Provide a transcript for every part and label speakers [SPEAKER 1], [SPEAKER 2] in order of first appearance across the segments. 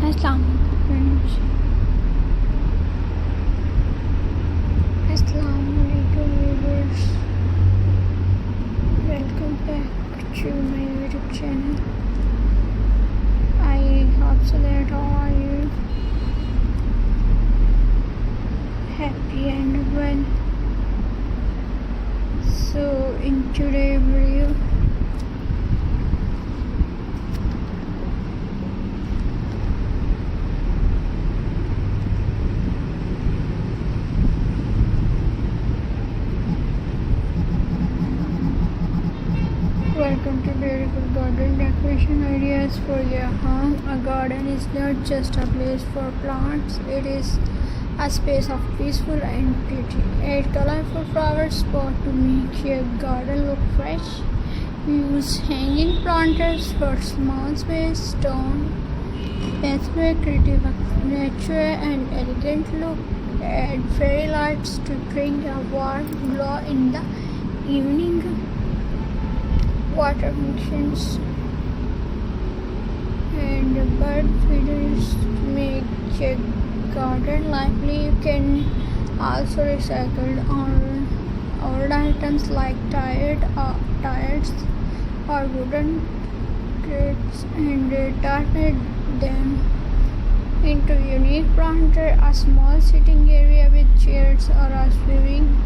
[SPEAKER 1] Friends. Assalamualaikum viewers. Welcome back to my YouTube channel. I hope so that all are you happy and well. So in today's video welcome to beautiful garden decoration ideas for your home. A garden is not just a place for plants, it is a space of peaceful and beauty. Add colorful flower spot to make your garden look fresh. Use hanging planters for small space, stone, pathway, creative nature and elegant look. Add fairy lights to bring a warm glow in the evening. Water functions and bird feeders to make your garden lively. You can also recycle old items like tires or wooden crates and turn them into unique planter. A small sitting area with chairs or a swimming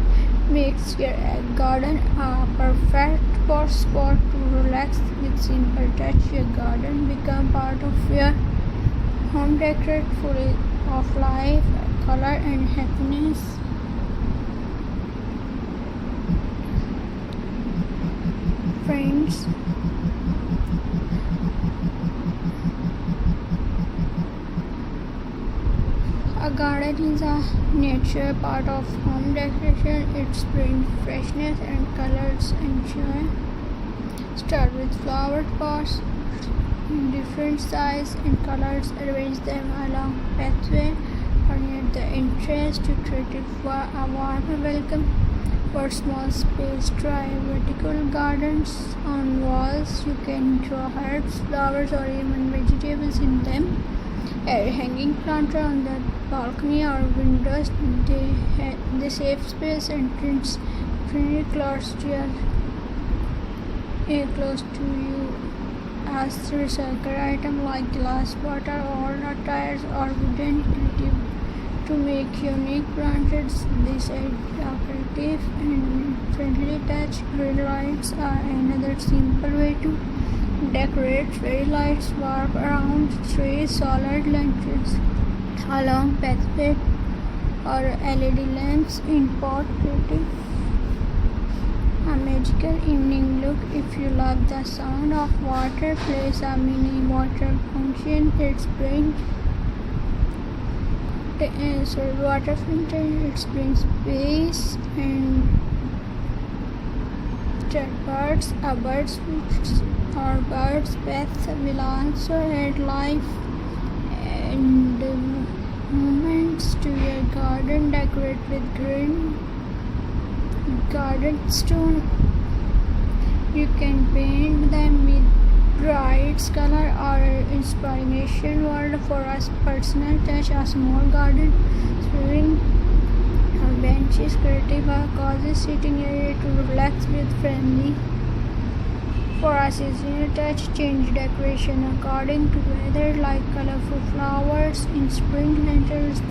[SPEAKER 1] makes your garden a perfect spot to relax. With simple touch, your garden become part of your home, decorate full of life, color and happiness. Friends, a garden is a nature part of home decoration. It brings freshness and colors and joy. Start with flower pots in different sizes and colors. Arrange them along pathway or near the entrance to create a warm welcome. For small space, try vertical gardens on walls. You can grow herbs, flowers or even vegetables in them. A hanging planter on the balcony or windows. They save space and entrance pretty close to you. As recycle item like glass bottle or tires or wooden creative to make unique planters. This creative and friendly touch. Fairy lights are another simple way to decorate. Fairy lights warp around trees, solar lanterns along pathway or LED lamps in pot creative a magical evening look. If you love the sound of water, place a mini water fountain. It's bring water fountain. It brings space and birds. A bird's or bird's bath will also add life and moments to your garden. Decorate with green garden stone. You can paint them with bright color or inspiration word for a personal touch. A small garden swimming or benches, creative or cozy sitting area to relax with friendly. For a seasonal touch, change decoration according to weather, like colorful flowers in spring, lanterns